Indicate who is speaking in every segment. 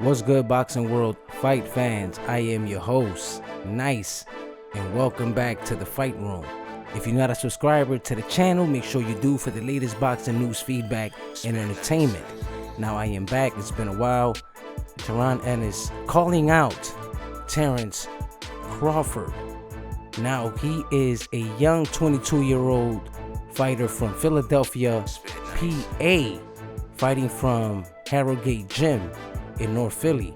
Speaker 1: What's good, boxing world fight fans? I am your host, Nice, and welcome back to the Fight Room. If you're not a subscriber to the channel, make sure you do for the latest boxing news, feedback, and entertainment. Now I am back. It's been a while. Jaron Ennis calling out Terence Crawford. Now he is a young 22-year-old fighter from Philadelphia, PA, fighting from Harrogate Gym in North Philly,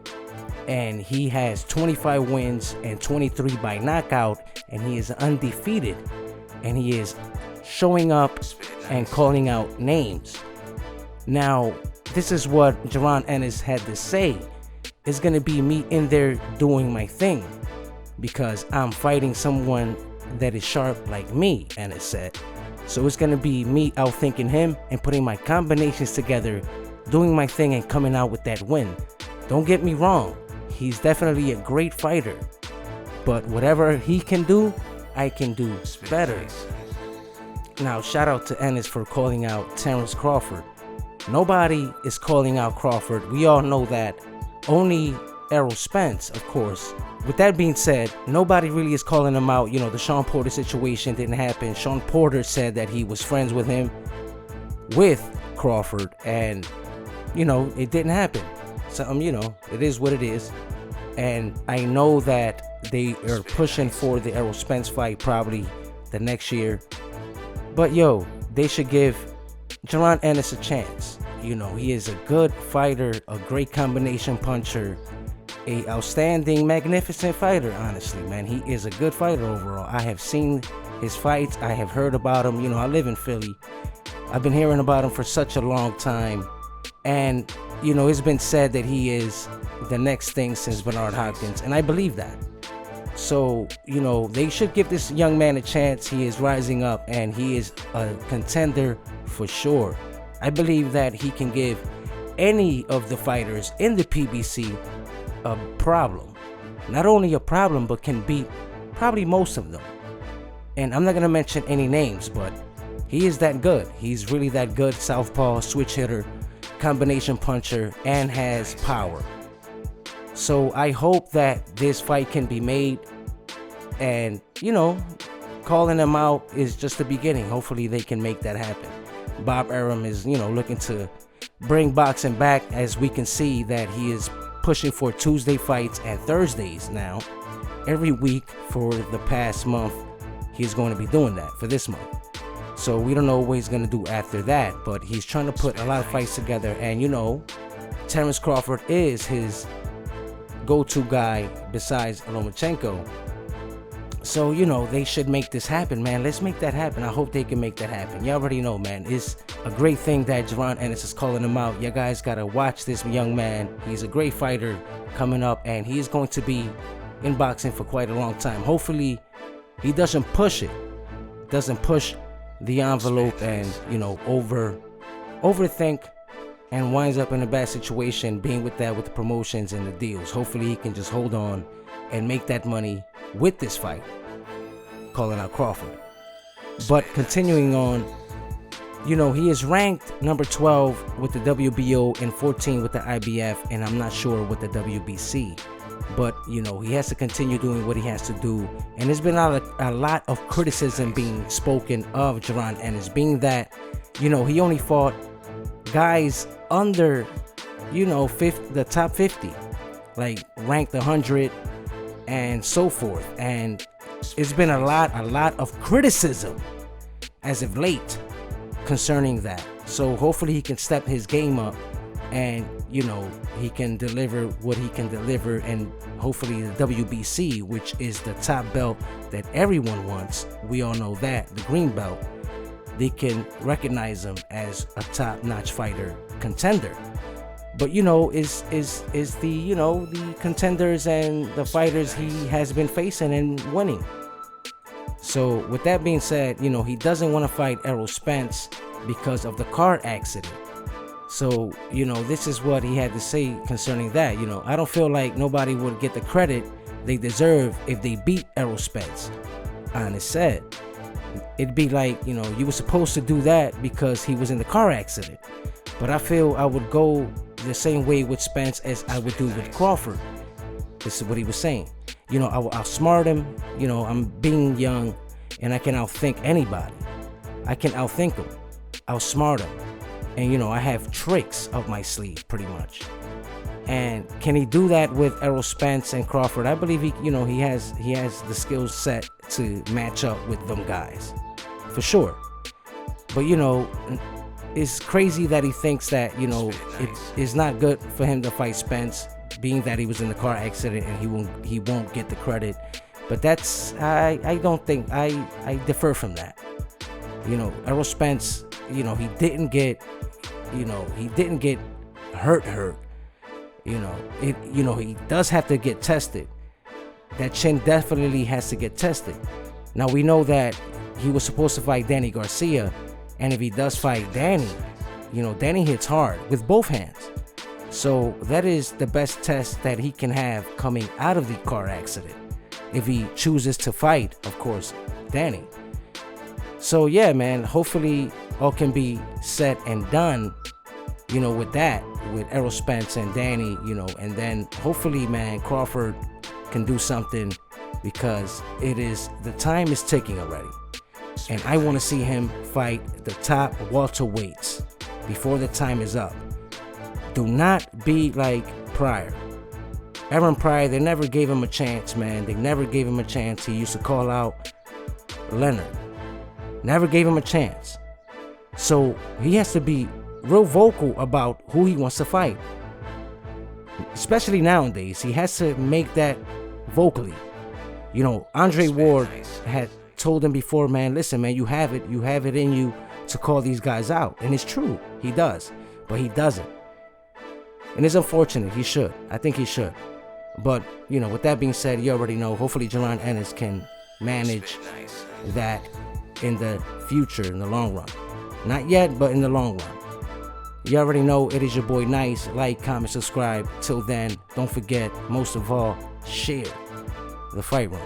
Speaker 1: and he has 25 wins and 23 by knockout, and he is undefeated, and he is showing up and calling out names. Now this is what Jaron Ennis had to say. It's gonna be me in there doing my thing because I'm fighting someone that is sharp like me, Ennis said. So it's gonna be me outthinking him and putting my combinations together, doing my thing and coming out with that win. Don't get me wrong, he's definitely a great fighter, but whatever he can do, I can do better. Now shout out to Ennis for calling out Terence Crawford. Nobody is calling out Crawford, we all know that. Only Errol Spence, of course. With that being said, nobody really is calling him out. You know, the Sean Porter situation didn't happen. Sean Porter said that he was friends with him, with Crawford, and you know, it didn't happen. So you know, it is what it is. And I know that they are pushing for the Errol Spence fight probably the next year. But yo, they should give Jaron Ennis a chance. You know, he is a good fighter, a great combination puncher, a outstanding, magnificent fighter, honestly, man. He is a good fighter overall. I have seen his fights. I have heard about him. You know, I live in Philly. I've been hearing about him for such a long time. And, you know, it's been said that he is the next thing since Bernard Hopkins. And I believe that. So, you know, they should give this young man a chance. He is rising up and he is a contender for sure. I believe that he can give any of the fighters in the PBC a problem. Not only a problem, but can beat probably most of them. And I'm not going to mention any names, but he is that good. He's really that good. Southpaw, switch hitter, combination puncher, and has power. So I hope that this fight can be made. And, you know, calling him out is just the beginning. Hopefully they can make that happen. Bob Arum is, you know, looking to bring boxing back, as we can see that he is pushing for Tuesday fights and Thursdays now. Every week for the past month, he's going to be doing that for this month. So we don't know what he's going to do after that, but he's trying to put a lot of fights together. And, you know, Terence Crawford is his go-to guy besides Lomachenko. So, you know, they should make this happen, man. Let's make that happen. I hope they can make that happen. You already know, man. It's a great thing that Jaron Ennis is calling him out. You guys got to watch this young man. He's a great fighter coming up, and he's going to be in boxing for quite a long time. Hopefully, he doesn't push it. Doesn't push the envelope and, you know, overthink and winds up in a bad situation being with that, with the promotions and the deals. Hopefully, he can just hold on and make that money with this fight, calling out Crawford. But continuing on, you know, he is ranked number 12 with the WBO and 14 with the IBF, and I'm not sure with the WBC. But, you know, he has to continue doing what he has to do. And there's been a lot of criticism being spoken of Jaron Ennis, being that, you know, he only fought guys under, you know, the top 50, like ranked 100 and so forth. And it's been a lot of criticism as of late concerning that. So hopefully he can step his game up and, you know, he can deliver what he can deliver, and hopefully the WBC, which is the top belt that everyone wants, we all know that, the green belt, they can recognize him as a top-notch fighter contender. But, you know, is the, you know, the contenders and the fighters he has been facing and winning. So with that being said, you know, he doesn't want to fight Errol Spence because of the car accident. So, you know, this is what he had to say concerning that. You know, I don't feel like nobody would get the credit they deserve if they beat Errol Spence. Ennis said it'd be like, you were supposed to do that because he was in the car accident. But I feel I would go the same way with Spence as I would do with Crawford. This is what he was saying. You know, I'll outsmart him. You know, I'm being young, and I can outthink anybody. I can outthink him, outsmart him, and you know, I have tricks up my sleeve, pretty much. And can he do that with Errol Spence and Crawford? I believe he has the skill set to match up with them guys, for sure. But you know, it's crazy that he thinks that, you know, it is not good for him to fight Spence, being that he was in the car accident and he won't get the credit. But that's, I don't think, I differ from that. You know, Errol Spence, you know, he didn't get hurt. You know, he does have to get tested. That chin definitely has to get tested. Now we know that he was supposed to fight Danny Garcia, and if he does fight Danny, you know, Danny hits hard with both hands. So that is the best test that he can have coming out of the car accident, if he chooses to fight, of course, Danny. So yeah, man, hopefully all can be said and done, you know, with that, with Errol Spence and Danny, you know, and then hopefully, man, Crawford can do something, because the time is ticking already. And I want to see him fight the top welterweights before the time is up. Do not be like Pryor. Aaron Pryor, they never gave him a chance, man. They never gave him a chance. He used to call out Leonard. Never gave him a chance. So he has to be real vocal about who he wants to fight. Especially nowadays, he has to make that vocally. You know, Andre Ward had told him before, man, listen, man, you have it in you to call these guys out. And it's true, he does, but he doesn't. And it's unfortunate. He should. I think he should. But, you know, with that being said, you already know, hopefully Jaron Ennis can manage that in the future, in the long run. Not yet, but in the long run. You already know, it is your boy Nice. Like, comment, subscribe. Till then, don't forget, most of all, share the Fight Room.